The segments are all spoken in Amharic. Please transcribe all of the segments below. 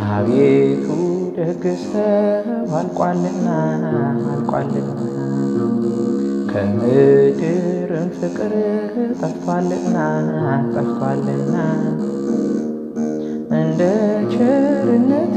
አቤቱ ደግሰው አልቋልና ከምድርም ፍቅር ጠፍቷልና እንደ ቸርነት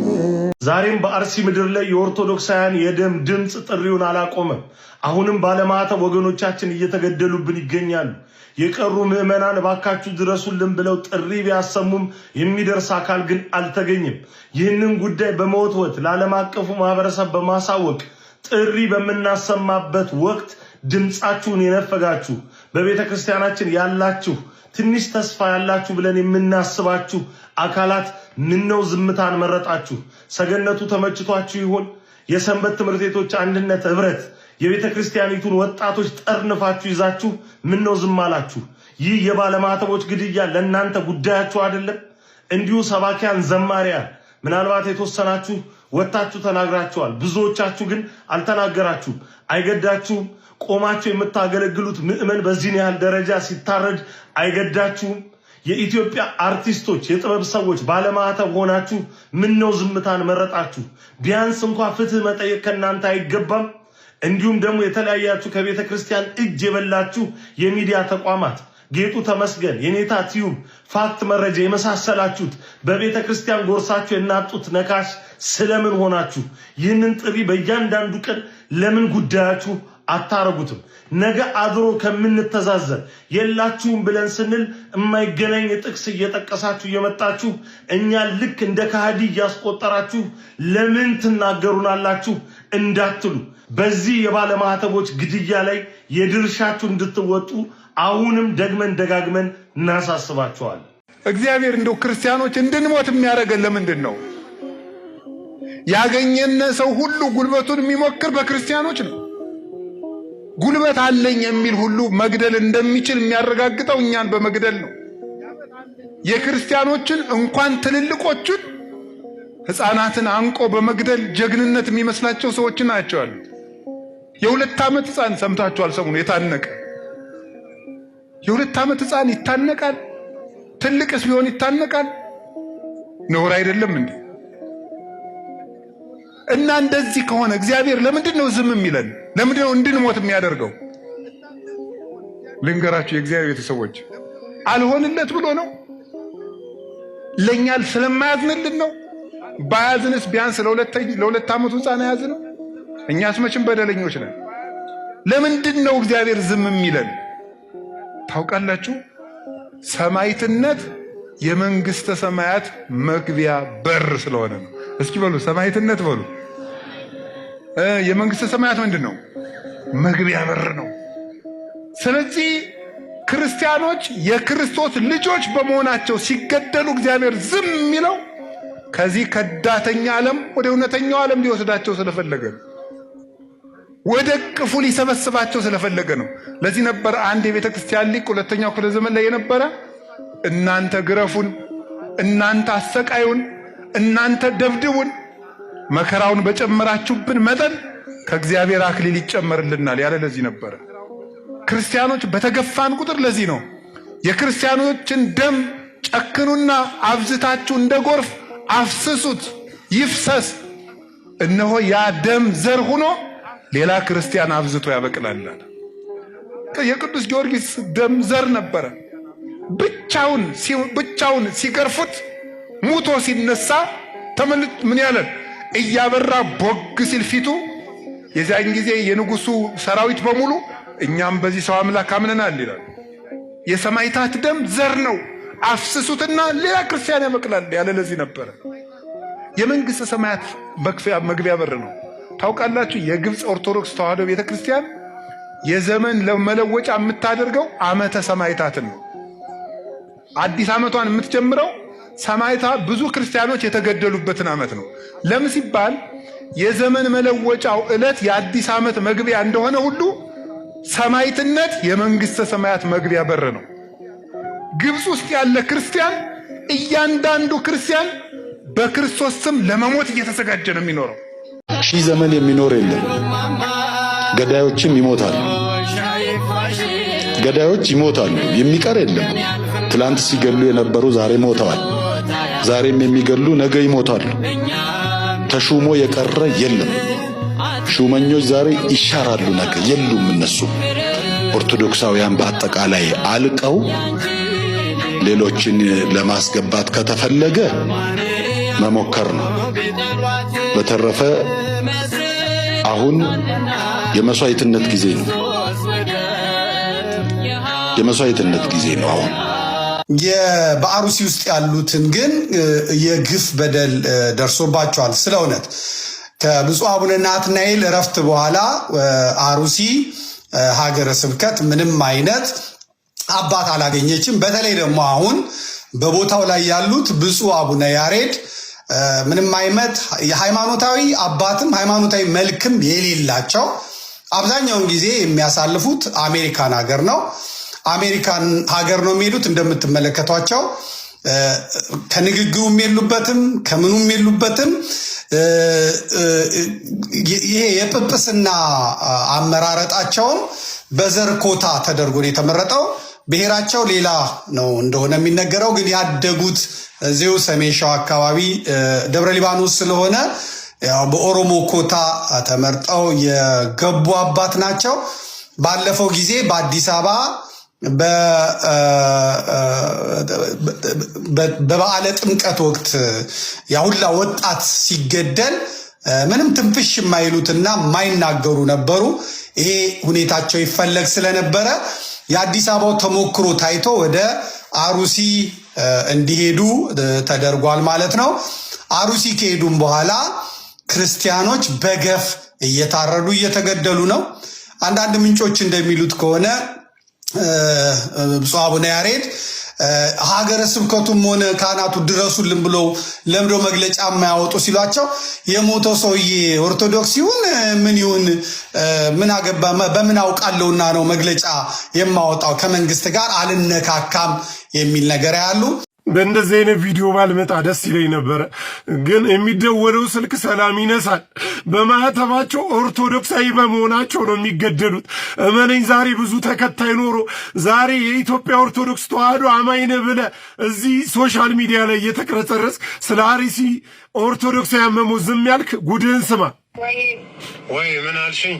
ዛሬም በአርሲ ምድር ላይ የኦርቶዶክሳውያን የደም ድምጽ ጥሪውን አላቆመም። አሁንም ባለማተብ ወገኖቻችን እየተገደሉብን ይገኛሉ። የቀሩ ምዕመናን እባካችሁ ድረሱልን ብለው ጥሪ ቢያሰሙም የሚደርስ አካል ግን አልተገኘም። ይህንን ጉዳይ በመወትወት ለዓለም አቀፉ ማህበረሰብ በማሳወቅ ጥሪ በምናሰማበት ወቅት ድምጻችሁን የነፈጋችሁ በቤተ ክርስቲያናችን ያላችሁ ትንሽ ተስፋ ያላችሁ ብለን የምናስባችሁ አካላት ምነው ዝምታን መረጣችሁ? ሰገነቱ ተመችቷችሁ ይሆን? የሰንበት ትምህርት ቤቶች አንድነት ህብረት የቤተ ክርስቲያኒቱን ወጣቶች ጠርንፋችሁ ይዛችሁ ምነው ዝም አላችሁ? ይህ የባለማተቦች ግድያ ለእናንተ ጉዳያችሁ አይደለም? እንዲሁ ሰባኪያን ዘማሪያን ምናልባት የተወሰናችሁ ወጣችሁ ተናግራችኋል። ብዙዎቻችሁ ግን አልተናገራችሁም። አይገዳችሁም? ቆማችሁ የምታገለግሉት ምእመን በዚህ ያህል ደረጃ ሲታረድ አይገዳችሁም? የኢትዮጵያ አርቲስቶች የጥበብ ሰዎች ባለማተብ ሆናችሁ ምነው ዝምታን መረጣችሁ? ቢያንስ እንኳን ፍትህ መጠየቅ ከናንተ አይገባም? እንዲሁም ደግሞ የተለያያችሁ ከቤተ ክርስቲያን እጅ የበላችሁ የሚዲያ ተቋማት ጌጡ ተመስገን፣ የኔታ ቲዩብ፣ ፋክት መረጃ የመሳሰላችሁት በቤተ ክርስቲያን ጎርሳችሁ የናጡት ነካሽ ስለምን ሆናችሁ? ይህንን ጥሪ በእያንዳንዱ ቀን ለምን ጉዳያችሁ አታረጉትም? ነገ አድሮ ከምንተዛዘን የላችሁም ብለን ስንል የማይገናኝ ጥቅስ እየጠቀሳችሁ እየመጣችሁ እኛ ልክ እንደ ካህዲ እያስቆጠራችሁ ለምን ትናገሩናላችሁ እንዳትሉ በዚህ የባለማተቦች ግድያ ላይ የድርሻችሁ እንድትወጡ አሁንም ደግመን ደጋግመን እናሳስባችኋለን። እግዚአብሔር እንደው ክርስቲያኖች እንድንሞት የሚያደርገን ለምንድን ነው? ያገኘነ ሰው ሁሉ ጉልበቱን የሚሞክር በክርስቲያኖች ነው። ጉልበት አለኝ የሚል ሁሉ መግደል እንደሚችል የሚያረጋግጠው እኛን በመግደል ነው። የክርስቲያኖችን እንኳን ትልልቆቹን ሕፃናትን አንቆ በመግደል ጀግንነት የሚመስላቸው ሰዎች ናቸው አሉ። የ2 ዓመት ሕፃን ሰምታችኋል? ሰሞኑን የታነቀ የ2 ዓመት ሕፃን ይታነቃል? ትልቅስ ቢሆን ይታነቃል? ነውር አይደለም እንዴ? እና እንደዚህ ከሆነ እግዚአብሔር ለምንድን ነው ዝም የሚለን? ለምንድን ነው እንድንሞት የሚያደርገው? ልንገራችሁ የእግዚአብሔር ቤተሰቦች፣ አልሆንለት ብሎ ነው? ለኛ ስለማያዝንልን ነው? ባያዝንስ ቢያንስ ለ2 ዓመቱ ሕፃን ያዝነው? እኛስ መቼም በደለኞች ነን። ለምንድን ነው እግዚአብሔር ዝም የሚለን? ታውቃላችሁ? ሰማዕትነት የመንግስተ ሰማያት መግቢያ በር ስለሆነ ነው። እስኪ በሉ ሰማዕትነት በሉ። የመንግስተ ሰማያት ምንድን ነው? መግቢያ በር ነው። ስለዚህ ክርስቲያኖች የክርስቶስ ልጆች በመሆናቸው ሲገደሉ እግዚአብሔር ዝም የሚለው ከዚህ ከዳተኛ ዓለም ወደ እውነተኛው ዓለም ሊወስዳቸው ስለፈለገ ነው። ወደ ቅፉ ሊሰበስባቸው ስለፈለገ ነው። ለዚህ ነበር አንድ የቤተ ክርስቲያን ሊቅ 2ኛው ክፍለ ዘመን ላይ የነበረ እናንተ ግረፉን፣ እናንተ አሰቃዩን፣ እናንተ ደብድቡን፣ መከራውን በጨመራችሁብን መጠን ከእግዚአብሔር አክሊል ይጨመርልናል ያለ ለዚህ ነበር። ክርስቲያኖች በተገፋን ቁጥር ለዚህ ነው የክርስቲያኖችን ደም ጨክኑና አብዝታችሁ እንደ ጎርፍ አፍስሱት ይፍሰስ፣ እነሆ ያ ደም ዘር ሆኖ ሌላ ክርስቲያን አብዝቶ ያበቅላል። የቅዱስ ጊዮርጊስ ደም ዘር ነበረ። ብቻውን ሲገርፉት ሙቶ ሲነሳ ተመልጥ ምን ያለ እያበራ ቦግ ሲል ፊቱ የዛን ጊዜ የንጉሱ ሰራዊት በሙሉ እኛም በዚህ ሰው አምላክ አምነናል ይላል። የሰማዕታት ደም ዘር ነው፣ አፍስሱትና ሌላ ክርስቲያን ያበቅላል ያለ ለዚህ ነበር። የመንግስተ ሰማያት መግቢያ በር ነው። ታውቃላችሁ? የግብፅ ኦርቶዶክስ ተዋሕዶ ቤተክርስቲያን የዘመን ለመለወጫ የምታደርገው ዓመተ ሰማዕታትን ነው። አዲስ ዓመቷን የምትጀምረው ሰማዕታት ብዙ ክርስቲያኖች የተገደሉበትን ዓመት ነው። ለምን ሲባል የዘመን መለወጫው ዕለት የአዲስ ዓመት መግቢያ እንደሆነ ሁሉ ሰማዕትነት የመንግስተ ሰማያት መግቢያ በር ነው። ግብፅ ውስጥ ያለ ክርስቲያን እያንዳንዱ ክርስቲያን በክርስቶስ ስም ለመሞት እየተዘጋጀ ነው የሚኖረው። 1000 ዘመን የሚኖር የለም። ገዳዮችም ይሞታሉ። ገዳዮች ይሞታሉ፣ የሚቀር የለም። ትላንት ሲገሉ የነበሩ ዛሬ ሞተዋል። ዛሬም የሚገሉ ነገ ይሞታሉ። ተሹሞ የቀረ የለም። ሹመኞች ዛሬ ይሻራሉ፣ ነገ የሉም እነሱ። ኦርቶዶክሳውያን በአጠቃላይ አልቀው ሌሎችን ለማስገባት ከተፈለገ መሞከር ነው። በተረፈ አሁን የመስዋዕትነት ጊዜ ነው። የመስዋዕትነት ጊዜ ነው አሁን። በአሩሲ ውስጥ ያሉትን ግን የግፍ በደል ደርሶባቸዋል። ስለ እውነት ከብፁዕ አቡነ ናትናኤል እረፍት በኋላ አሩሲ ሀገረ ስብከት ምንም አይነት አባት አላገኘችም። በተለይ ደግሞ አሁን በቦታው ላይ ያሉት ብፁዕ አቡነ ያሬድ ምንም አይነት የሃይማኖታዊ አባትም ሃይማኖታዊ መልክም የሌላቸው፣ አብዛኛውን ጊዜ የሚያሳልፉት አሜሪካን ሀገር ነው። አሜሪካን ሀገር ነው የሚሄዱት። እንደምትመለከቷቸው ከንግግሩም የሉበትም ከምኑም የሉበትም። ይሄ የጵጵስና አመራረጣቸውን በዘር ኮታ ተደርጎ ነው የተመረጠው። ብሔራቸው ሌላ ነው እንደሆነ የሚነገረው፣ ግን ያደጉት እዚሁ ሰሜን ሸዋ አካባቢ ደብረ ሊባኖስ ስለሆነ ያው በኦሮሞ ኮታ ተመርጠው የገቡ አባት ናቸው። ባለፈው ጊዜ በአዲስ አበባ በበዓለ ጥምቀት ወቅት ያሁላ ወጣት ሲገደል ምንም ትንፍሽ የማይሉትና የማይናገሩ ነበሩ። ይሄ ሁኔታቸው ይፈለግ ስለነበረ የአዲስ አበባው ተሞክሮ ታይቶ ወደ አሩሲ እንዲሄዱ ተደርጓል ማለት ነው። አሩሲ ከሄዱም በኋላ ክርስቲያኖች በገፍ እየታረዱ እየተገደሉ ነው። አንዳንድ ምንጮች እንደሚሉት ከሆነ ብፁዕ አቡነ ያሬድ ሀገረ ስብከቱም ሆነ ካህናቱ ድረሱልን ብለው ለምዶ መግለጫ የማያወጡ ሲሏቸው የሞተው ሰውዬ ኦርቶዶክስ ይሁን ምን ይሁን ምን አገባ በምን አውቃለሁና ነው መግለጫ የማወጣው ከመንግስት ጋር አልነካካም የሚል ነገር ያሉ። በእንደዚህ አይነት ቪዲዮ ባልመጣ ደስ ይለኝ ነበረ፣ ግን የሚደወለው ስልክ ሰላም ይነሳል። በማህተባቸው ኦርቶዶክሳዊ በመሆናቸው ነው የሚገደሉት። እመነኝ፣ ዛሬ ብዙ ተከታይ ኖሮ ዛሬ የኢትዮጵያ ኦርቶዶክስ ተዋህዶ አማኝ ነህ ብለህ እዚህ ሶሻል ሚዲያ ላይ እየተቅረጸረስ ስለ አርሲ ኦርቶዶክሳውያን መሞት ዝም ያልክ ጉድህን ስማ። ወይ ምን አልሽኝ?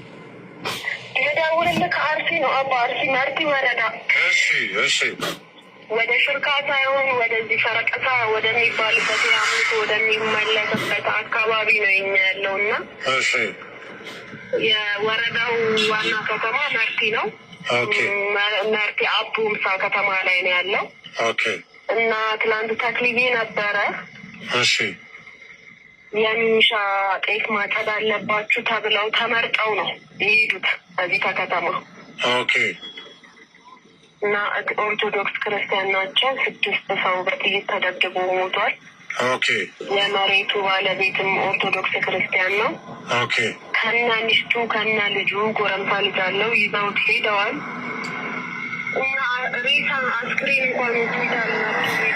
የደውልልህ ከአርሲ ነው አባ፣ አርሲ መርቲ ወረዳ። እሺ ወደ ሽርካ ሳይሆን ወደዚህ ፈረቀሳ ወደሚባልበት የአምልኮ ወደሚመለስበት አካባቢ ነው የኛ ያለው እና የወረዳው ዋና ከተማ መርቲ ነው። መርቲ አቡ ምሳ ከተማ ላይ ነው ያለው እና ትላንት ተክሊቤ ነበረ። የሚሻ ጤፍ ማጨድ አለባችሁ ተብለው ተመርጠው ነው የሄዱት እዚህ ከከተማ እና ኦርቶዶክስ ክርስቲያን ናቸው። 6 ሰው በጥይት ተደብድቦ ሞቷል። የመሬቱ ባለቤትም ኦርቶዶክስ ክርስቲያን ነው። ከነ ሚስቱ ከነ ልጁ ጎረምሳ ልጅ አለው ይዘውት ሄደዋል። እና ሬሳ አስክሬን እንኳን ሆስፒታል ናቸው።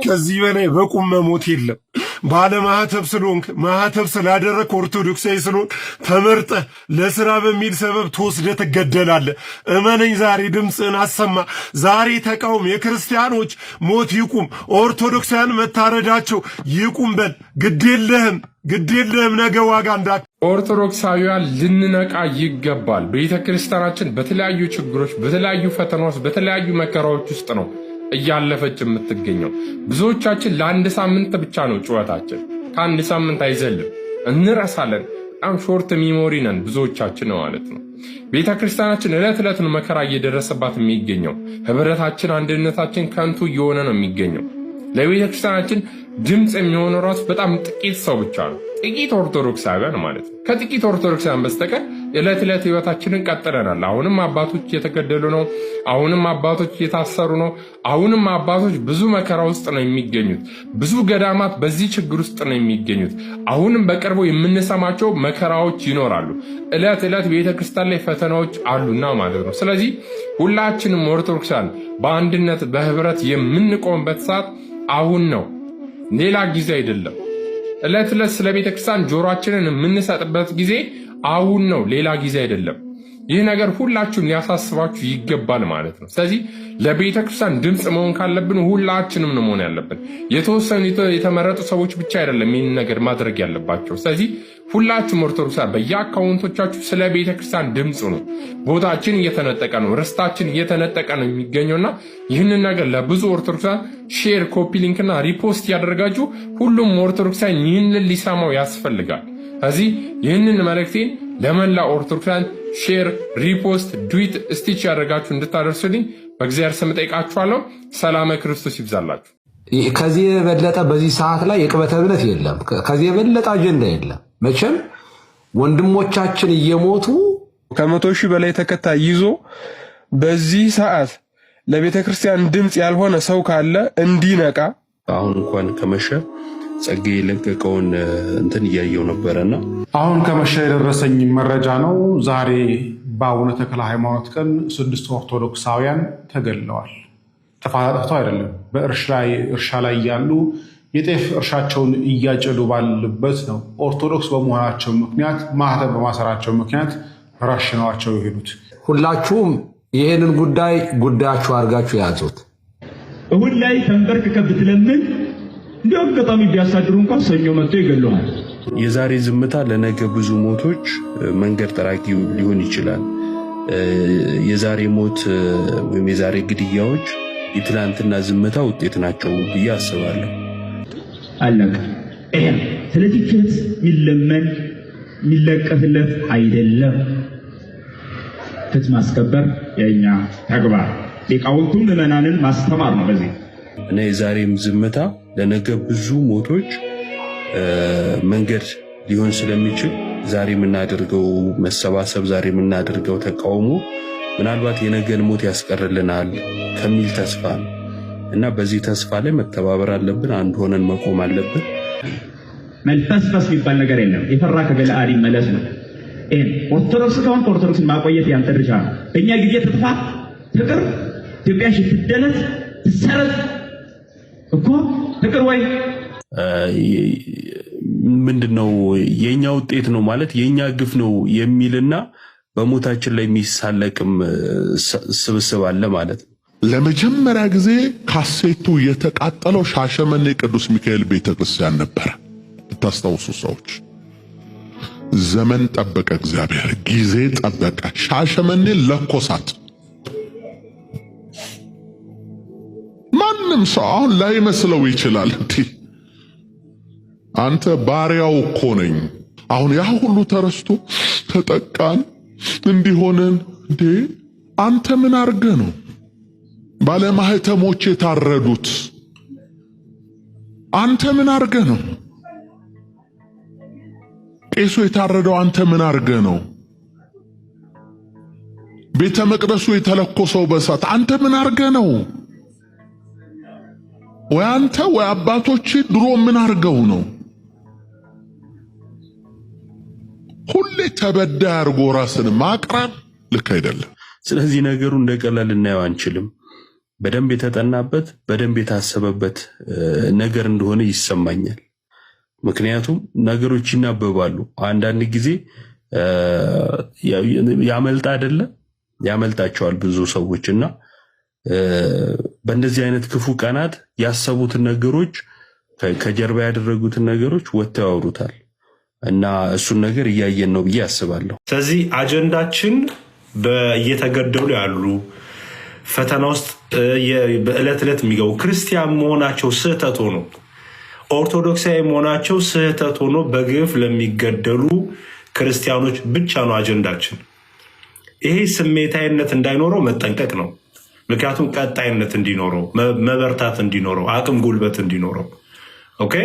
ከዚህ በላይ በቁም መሞት የለም። ባለማህተብ ስለሆንክ ማህተብ ስላደረክ ኦርቶዶክሳዊ ስለሆንክ ተመርጠህ ለስራ በሚል ሰበብ ተወስደህ ትገደላለህ። እመነኝ፣ ዛሬ ድምፅህን አሰማ። ዛሬ ተቃውም። የክርስቲያኖች ሞት ይቁም፣ ኦርቶዶክሳውያን መታረዳቸው ይቁም በል። ግዴለህም ነገ ዋጋ ኦርቶዶክሳውያን ልንነቃ ይገባል። ቤተ ክርስቲያናችን በተለያዩ ችግሮች፣ በተለያዩ ፈተናዎች፣ በተለያዩ መከራዎች ውስጥ ነው እያለፈች የምትገኘው። ብዙዎቻችን ለአንድ ሳምንት ብቻ ነው ጩኸታችን፣ ከአንድ ሳምንት አይዘልም፣ እንረሳለን። በጣም ሾርት ሚሞሪ ነን ብዙዎቻችን ማለት ነው። ቤተ ክርስቲያናችን ዕለት ዕለት ነው መከራ እየደረሰባት የሚገኘው። ህብረታችን፣ አንድነታችን ከንቱ እየሆነ ነው የሚገኘው። ለቤተ ክርስቲያናችን ድምፅ የሚሆነው ራሱ በጣም ጥቂት ሰው ብቻ ነው፣ ጥቂት ኦርቶዶክሳውያን ማለት ነው። ከጥቂት ኦርቶዶክሳውያን በስተቀር ዕለት ዕለት ህይወታችንን ቀጥለናል። አሁንም አባቶች እየተገደሉ ነው። አሁንም አባቶች እየታሰሩ ነው። አሁንም አባቶች ብዙ መከራ ውስጥ ነው የሚገኙት። ብዙ ገዳማት በዚህ ችግር ውስጥ ነው የሚገኙት። አሁንም በቅርቡ የምንሰማቸው መከራዎች ይኖራሉ። ዕለት ዕለት ቤተክርስቲያን ላይ ፈተናዎች አሉና ማለት ነው። ስለዚህ ሁላችንም ኦርቶዶክሳውያን በአንድነት በህብረት የምንቆምበት ሰዓት አሁን ነው፣ ሌላ ጊዜ አይደለም። ዕለት ዕለት ስለ ቤተክርስቲያን ጆሮአችንን የምንሰጥበት ጊዜ አሁን ነው፣ ሌላ ጊዜ አይደለም። ይህ ነገር ሁላችሁም ሊያሳስባችሁ ይገባል ማለት ነው። ስለዚህ ለቤተክርስቲያን ድምፅ መሆን ካለብን ሁላችንም ነው መሆን ያለብን። የተወሰኑ የተመረጡ ሰዎች ብቻ አይደለም ይህን ነገር ማድረግ ያለባቸው። ስለዚህ ሁላችሁም ኦርቶዶክሳን በየአካውንቶቻችሁ ስለ ቤተክርስቲያን ድምፅ ነው። ቦታችን እየተነጠቀ ነው፣ ርስታችን እየተነጠቀ ነው የሚገኘውና ይህንን ነገር ለብዙ ኦርቶዶክሳን ሼር፣ ኮፒ ሊንክና ሪፖስት ያደረጋችሁ ሁሉም ኦርቶዶክሳን ይህንን ሊሰማው ያስፈልጋል። ስለዚህ ይህንን መልእክቴን ለመላ ኦርቶዶክሳን ሼር፣ ሪፖስት፣ ዱዊት፣ ስቲች ያደርጋችሁ እንድታደርሱልኝ በእግዚአብሔር ስም ጠይቃችኋለሁ። ሰላም ክርስቶስ ይብዛላችሁ። ከዚህ የበለጠ በዚህ ሰዓት ላይ የቅበተ እምነት የለም። ከዚህ የበለጠ አጀንዳ የለም። መቼም ወንድሞቻችን እየሞቱ ከ100,000 በላይ ተከታይ ይዞ በዚህ ሰዓት ለቤተ ክርስቲያን ድምፅ ያልሆነ ሰው ካለ እንዲነቃ አሁን እንኳን ከመሸ ጸጌ የለቀቀውን እንትን እያየው ነበረና አሁን ከመሸ የደረሰኝ መረጃ ነው። ዛሬ በአቡነ ተክለ ሃይማኖት ቀን 6 ኦርቶዶክሳውያን ተገድለዋል። ተፋጠው አይደለም፣ በእርሻ ላይ ያሉ የጤፍ እርሻቸውን እያጨዱ ባሉበት ነው ኦርቶዶክስ በመሆናቸው ምክንያት ማህተም በማሰራቸው ምክንያት ረሽነዋቸው የሄዱት። ሁላችሁም ይህንን ጉዳያችሁ አድርጋችሁ ያዙት። እሁድ ላይ ተንበርክከህ ብትለምን እንደ አጋጣሚ ቢያሳድሩ እንኳን ሰኞ መጥቶ ይገለዋል። የዛሬ ዝምታ ለነገ ብዙ ሞቶች መንገድ ጠራጊ ሊሆን ይችላል። የዛሬ ሞት ወይም የዛሬ ግድያዎች የትላንትና ዝምታ ውጤት ናቸው ብዬ አስባለሁ። አለቀ። ስለዚህ ክህት የሚለመን የሚለቀስለት አይደለም። ክህት ማስከበር የኛ ተግባር፣ ሊቃውንቱን ምዕመናንን ማስተማር ነው። በዚህ እና የዛሬም ዝምታ ለነገ ብዙ ሞቶች መንገድ ሊሆን ስለሚችል ዛሬ የምናደርገው መሰባሰብ፣ ዛሬ የምናደርገው ተቃውሞ ምናልባት የነገን ሞት ያስቀርልናል ከሚል ተስፋ ነው እና በዚህ ተስፋ ላይ መተባበር አለብን። አንድ ሆነን መቆም አለብን። መልፈስፈስ የሚባል ነገር የለም። የፈራ ከገለአድ ይመለስ ነው። ኦርቶዶክስ ከሆንክ ኦርቶዶክስን ማቆየት ያንተ ድርሻ ነው። እኛ ጊዜ ትጥፋ፣ ፍቅር፣ ኢትዮጵያ ትደለት፣ ትሰረዝ እኮ ፍቅር ወይ ምንድነው የኛ ውጤት ነው ማለት የኛ ግፍ ነው የሚልና በሞታችን ላይ የሚሳለቅም ስብስብ አለ ማለት ነው። ለመጀመሪያ ጊዜ ካሴቱ የተቃጠለው ሻሸመኔ ቅዱስ ሚካኤል ቤተክርስቲያን ነበር። ታስታውሱ ሰዎች፣ ዘመን ጠበቀ፣ እግዚአብሔር ጊዜ ጠበቀ፣ ሻሸመኔ ለኮሳት። ማንም ሰው አሁን ላይ መስለው ይችላል። አንተ ባሪያው እኮ ነኝ። አሁን ያ ሁሉ ተረስቶ ተጠቃን እንዲሆነን እንዴ? አንተ ምን አርገ ነው ባለማህተሞች የታረዱት? አንተ ምን አርገ ነው ቄሱ የታረደው? አንተ ምን አርገ ነው ቤተ መቅደሱ የተለኮሰው በእሳት? አንተ ምን አርገ ነው? ወይ አንተ ወይ አባቶች ድሮ ምን አርገው ነው? ሁሌ ተበዳይ አርጎ ራስን ማቅረብ ልክ አይደለም። ስለዚህ ነገሩ እንደቀላል ልናየው አንችልም። በደንብ የተጠናበት በደንብ የታሰበበት ነገር እንደሆነ ይሰማኛል። ምክንያቱም ነገሮች ይናበባሉ። አንዳንድ ጊዜ ያመልጣ አይደለ? ያመልጣቸዋል ብዙ ሰዎችና በእንደዚህ አይነት ክፉ ቀናት ያሰቡትን ነገሮች ከጀርባ ያደረጉትን ነገሮች ወጥተው ያወሩታል እና እሱን ነገር እያየን ነው ብዬ አስባለሁ። ስለዚህ አጀንዳችን እየተገደሉ ያሉ ፈተና ውስጥ በዕለት ዕለት የሚገቡ ክርስቲያን መሆናቸው ስህተት ሆኖ ኦርቶዶክሳዊ መሆናቸው ስህተት ሆኖ በግፍ ለሚገደሉ ክርስቲያኖች ብቻ ነው አጀንዳችን። ይሄ ስሜታዊነት እንዳይኖረው መጠንቀቅ ነው። ምክንያቱም ቀጣይነት እንዲኖረው፣ መበርታት እንዲኖረው፣ አቅም ጉልበት እንዲኖረው። ኦኬ፣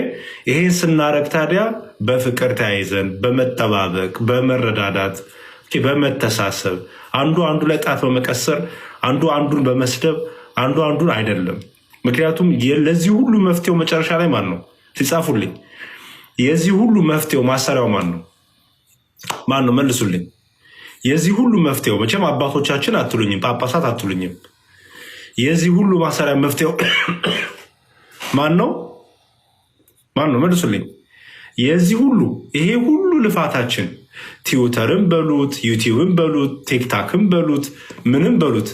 ይሄን ስናረግ ታዲያ በፍቅር ተያይዘን በመጠባበቅ በመረዳዳት በመተሳሰብ አንዱ አንዱ ላይ ጣት በመቀሰር አንዱ አንዱን በመስደብ አንዱ አንዱን አይደለም። ምክንያቱም ለዚህ ሁሉ መፍትሄው መጨረሻ ላይ ማን ነው? ሲጻፉልኝ የዚህ ሁሉ መፍትሄው ማሰሪያው ማን ነው? ማን ነው? መልሱልኝ። የዚህ ሁሉ መፍትሄው መቼም አባቶቻችን አትሉኝም፣ ጳጳሳት አትሉኝም። የዚህ ሁሉ ማሰሪያ መፍትሄው ማን ነው? ማን ነው? መልሱልኝ። የዚህ ሁሉ ይሄ ሁሉ ልፋታችን ትዊተርም በሉት ዩቲዩብም በሉት ቲክታክም በሉት ምንም በሉት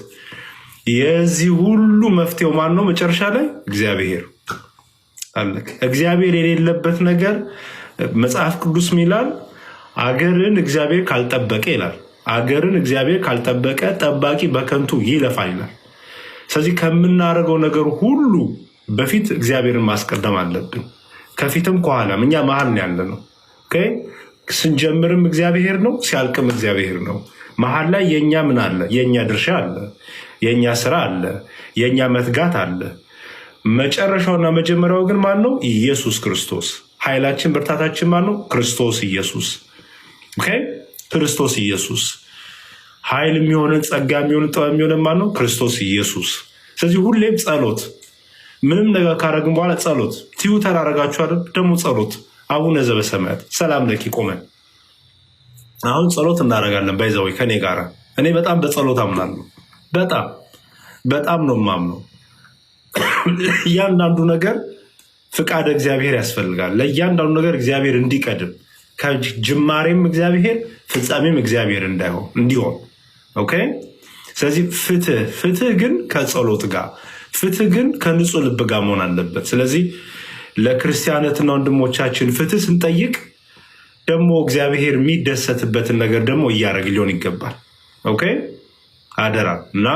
የዚህ ሁሉ መፍትሄው ማን ነው? መጨረሻ ላይ እግዚአብሔር አለ። እግዚአብሔር የሌለበት ነገር መጽሐፍ ቅዱስ ይላል አገርን እግዚአብሔር ካልጠበቀ ይላል። አገርን እግዚአብሔር ካልጠበቀ ጠባቂ በከንቱ ይለፋል ይላል። ስለዚህ ከምናደርገው ነገር ሁሉ በፊት እግዚአብሔርን ማስቀደም አለብን። ከፊትም ከኋላም እኛ መሀል ያለ ነው። ስንጀምርም እግዚአብሔር ነው፣ ሲያልቅም እግዚአብሔር ነው። መሀል ላይ የኛ ምን አለ? የኛ ድርሻ አለ፣ የኛ ስራ አለ፣ የኛ መትጋት አለ። መጨረሻውና መጀመሪያው ግን ማን ነው? ኢየሱስ ክርስቶስ። ኃይላችን ብርታታችን ማን ነው? ክርስቶስ ኢየሱስ። ክርስቶስ ኢየሱስ። ኃይል የሚሆነን ጸጋ የሚሆን ጥበብ የሚሆነን ማን ነው? ክርስቶስ ኢየሱስ። ስለዚህ ሁሌም ጸሎት፣ ምንም ነገር ካረግን በኋላ ጸሎት። ትዊተር አረጋችሁ አይደል? ደግሞ ጸሎት። አቡነ ዘበሰማያት ሰላም ለኪ ቆመን አሁን ጸሎት እናደርጋለን። ባይዘው ከኔ ጋር እኔ በጣም በጸሎት አምናለሁ። በጣም ነው የማምነው። እያንዳንዱ ነገር ፍቃድ እግዚአብሔር ያስፈልጋል። ለእያንዳንዱ ነገር እግዚአብሔር እንዲቀድም ከጅማሬም እግዚአብሔር ፍጻሜም እግዚአብሔር እንዲሆን ኦኬ። ስለዚህ ፍትህ ግን ከጸሎት ጋር፣ ፍትህ ግን ከንጹህ ልብ ጋር መሆን አለበት። ስለዚህ ለክርስቲያነትና ወንድሞቻችን ፍትህ ስንጠይቅ ደግሞ እግዚአብሔር የሚደሰትበትን ነገር ደግሞ እያደረግ ሊሆን ይገባል። ኦኬ አደራ። እና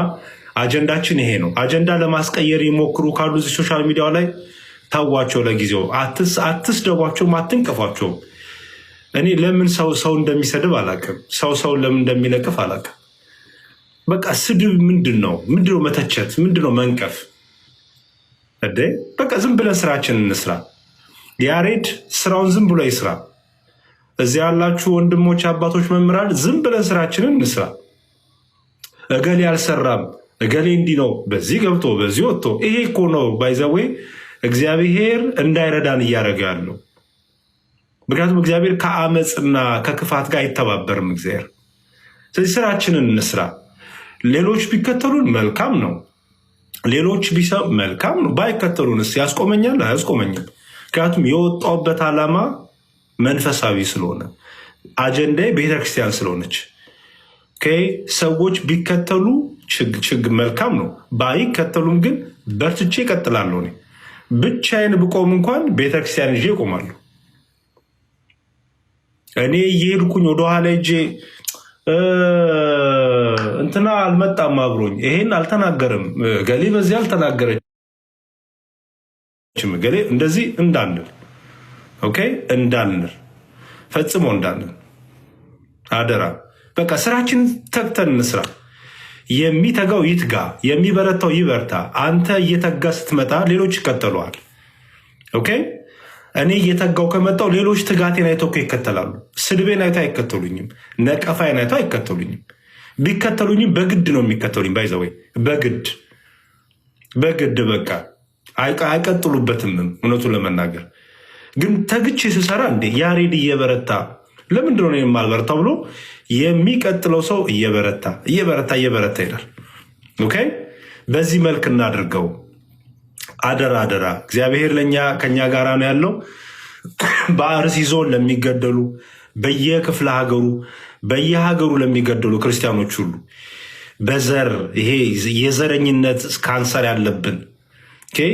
አጀንዳችን ይሄ ነው። አጀንዳ ለማስቀየር ይሞክሩ ካሉ እዚህ ሶሻል ሚዲያው ላይ ታዋቸው። ለጊዜው አትስደቧቸውም፣ አትንቀፏቸውም። እኔ ለምን ሰው እንደሚሰድብ አላውቅም። ሰውን ለምን እንደሚነቅፍ አላውቅም። በቃ ስድብ ምንድን ነው? መተቸት ምንድን ነው? መንቀፍ እዴ በቃ ዝም ብለን ስራችን እንስራ። ያሬድ ስራውን ዝም ብሎ ይስራ። እዚያ ያላችሁ ወንድሞች፣ አባቶች፣ መምህራን ዝም ብለን ስራችንን እንስራ። እገሌ አልሰራም፣ እገሌ እንዲህ ነው፣ በዚህ ገብቶ በዚህ ወጥቶ። ይሄ እኮ ነው ባይዘዌ እግዚአብሔር እንዳይረዳን እያደረገ ያለው። ምክንያቱም እግዚአብሔር ከአመፅና ከክፋት ጋር አይተባበርም እግዚአብሔር። ስለዚህ ስራችንን እንስራ። ሌሎች ቢከተሉን መልካም ነው። ሌሎች ቢሰብ መልካም ነው። ባይከተሉንስ ያስቆመኛል? አያስቆመኝም። ምክንያቱም የወጣውበት ዓላማ መንፈሳዊ ስለሆነ አጀንዳዬ ቤተክርስቲያን ስለሆነች ሰዎች ቢከተሉ ችግር መልካም ነው። ባይከተሉም ግን በርትቼ እቀጥላለሁ። እኔ ብቻዬን ብቆም እንኳን ቤተክርስቲያን ይዤ እቆማለሁ። እኔ እየሄድኩኝ ወደኋላ እጄ እንትና አልመጣም አብሮኝ ይሄን አልተናገርም፣ ገሌ በዚህ አልተናገረችም፣ ገሌ እንደዚህ እንዳንል እንዳንል ፈጽሞ እንዳንል አደራ። በቃ ስራችን ተግተን እንስራ። የሚተጋው ይትጋ፣ የሚበረታው ይበርታ። አንተ እየተጋ ስትመጣ ሌሎች ይከተሉሃል። እኔ እየተጋው ከመጣው ሌሎች ትጋቴን አይተው ይከተላሉ። ስድቤን አይተው አይከተሉኝም። ነቀፋዬን አይተው አይከተሉኝም። ቢከተሉኝም በግድ ነው የሚከተሉኝ። ባይዘወይ በግድ በቃ አይቀጥሉበትም። እውነቱን ለመናገር ግን ተግቼ ስሰራ እንዴ ያሬድ እየበረታ ለምንድነው ነው የማልበረታ ብሎ የሚቀጥለው ሰው እየበረታ ይሄዳል። በዚህ መልክ እናድርገው። አደራ እግዚአብሔር ከኛ ጋር ነው ያለው። በአርሲ ዞን ለሚገደሉ በየክፍለ ሀገሩ በየሀገሩ ለሚገደሉ ክርስቲያኖች ሁሉ በዘር ይሄ የዘረኝነት ካንሰር ያለብን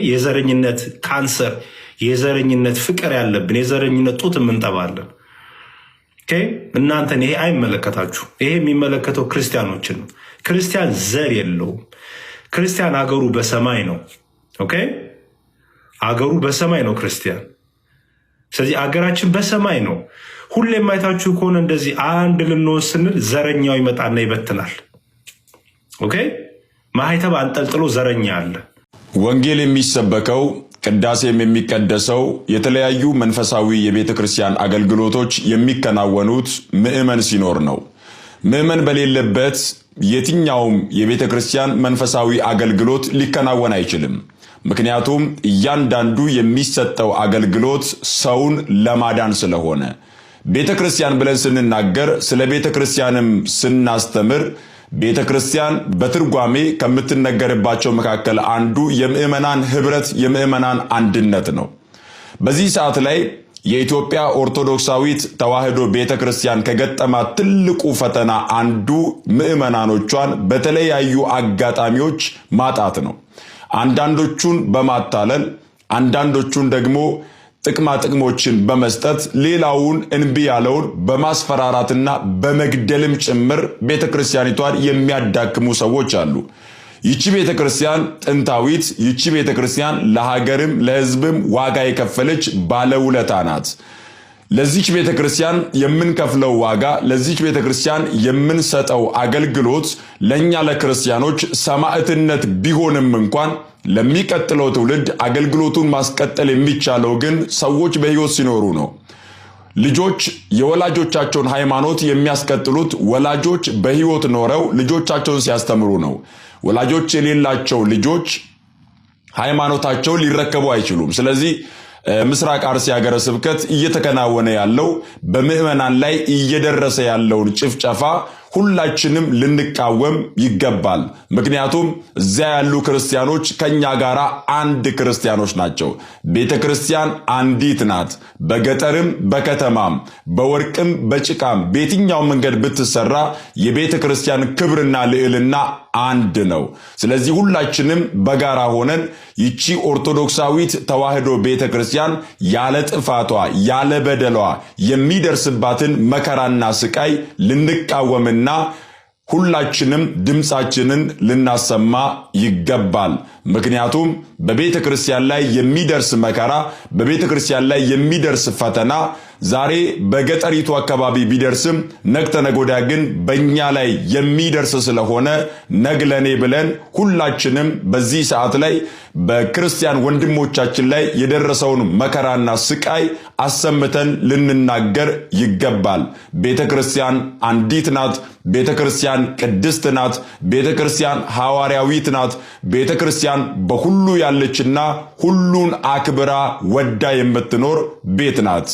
የዘረኝነት ካንሰር፣ የዘረኝነት ፍቅር ያለብን፣ የዘረኝነት ጡት የምንጠባለን እናንተን ይሄ አይመለከታችሁ። ይሄ የሚመለከተው ክርስቲያኖችን ነው። ክርስቲያን ዘር የለውም። ክርስቲያን አገሩ በሰማይ ነው። አገሩ በሰማይ ነው ክርስቲያን። ስለዚህ አገራችን በሰማይ ነው። ሁሌም አይታችሁ ከሆነ እንደዚህ አንድ ልንወስድ ስንል ዘረኛው ይመጣና ይበትናል። ማህተብ አንጠልጥሎ ዘረኛ አለ። ወንጌል የሚሰበከው ቅዳሴም የሚቀደሰው የተለያዩ መንፈሳዊ የቤተ ክርስቲያን አገልግሎቶች የሚከናወኑት ምዕመን ሲኖር ነው። ምዕመን በሌለበት የትኛውም የቤተ ክርስቲያን መንፈሳዊ አገልግሎት ሊከናወን አይችልም። ምክንያቱም እያንዳንዱ የሚሰጠው አገልግሎት ሰውን ለማዳን ስለሆነ ቤተ ክርስቲያን ብለን ስንናገር ስለ ቤተ ክርስቲያንም ስናስተምር ቤተ ክርስቲያን በትርጓሜ ከምትነገርባቸው መካከል አንዱ የምዕመናን ህብረት፣ የምዕመናን አንድነት ነው። በዚህ ሰዓት ላይ የኢትዮጵያ ኦርቶዶክሳዊት ተዋሕዶ ቤተክርስቲያን ከገጠማት ትልቁ ፈተና አንዱ ምዕመናኖቿን በተለያዩ አጋጣሚዎች ማጣት ነው። አንዳንዶቹን በማታለል አንዳንዶቹን ደግሞ ጥቅማ ጥቅሞችን በመስጠት ሌላውን እንቢ ያለውን በማስፈራራትና በመግደልም ጭምር ቤተክርስቲያኒቷን የሚያዳክሙ ሰዎች አሉ። ይቺ ቤተክርስቲያን ጥንታዊት፣ ይቺ ቤተክርስቲያን ለሀገርም ለሕዝብም ዋጋ የከፈለች ባለውለታ ናት። ለዚች ቤተክርስቲያን የምንከፍለው ዋጋ፣ ለዚች ቤተክርስቲያን የምንሰጠው አገልግሎት ለኛ ለክርስቲያኖች ሰማዕትነት ቢሆንም እንኳን ለሚቀጥለው ትውልድ አገልግሎቱን ማስቀጠል የሚቻለው ግን ሰዎች በሕይወት ሲኖሩ ነው። ልጆች የወላጆቻቸውን ሃይማኖት የሚያስቀጥሉት ወላጆች በሕይወት ኖረው ልጆቻቸውን ሲያስተምሩ ነው። ወላጆች የሌላቸው ልጆች ሃይማኖታቸውን ሊረከቡ አይችሉም። ስለዚህ ምስራቅ አርሲ ሀገረ ስብከት እየተከናወነ ያለው በምዕመናን ላይ እየደረሰ ያለውን ጭፍጨፋ ሁላችንም ልንቃወም ይገባል። ምክንያቱም እዚያ ያሉ ክርስቲያኖች ከኛ ጋራ አንድ ክርስቲያኖች ናቸው። ቤተክርስቲያን አንዲት ናት። በገጠርም በከተማም በወርቅም በጭቃም በየትኛው መንገድ ብትሰራ የቤተክርስቲያን ክብርና ልዕልና አንድ ነው። ስለዚህ ሁላችንም በጋራ ሆነን ይቺ ኦርቶዶክሳዊት ተዋሕዶ ቤተክርስቲያን ያለ ጥፋቷ ያለ በደሏ የሚደርስባትን መከራና ስቃይ ልንቃወምና ሁላችንም ድምጻችንን ልናሰማ ይገባል። ምክንያቱም በቤተክርስቲያን ላይ የሚደርስ መከራ፣ በቤተክርስቲያን ላይ የሚደርስ ፈተና ዛሬ በገጠሪቱ አካባቢ ቢደርስም ነገ ነገ ወዲያ ግን በእኛ ላይ የሚደርስ ስለሆነ ነግለኔ ብለን ሁላችንም በዚህ ሰዓት ላይ በክርስቲያን ወንድሞቻችን ላይ የደረሰውን መከራና ስቃይ አሰምተን ልንናገር ይገባል። ቤተክርስቲያን አንዲት ናት። ቤተክርስቲያን ቅድስት ናት። ቤተክርስቲያን ሐዋርያዊት ናት። ቤተክርስቲያን በሁሉ ያለችና ሁሉን አክብራ ወዳ የምትኖር ቤት ናት።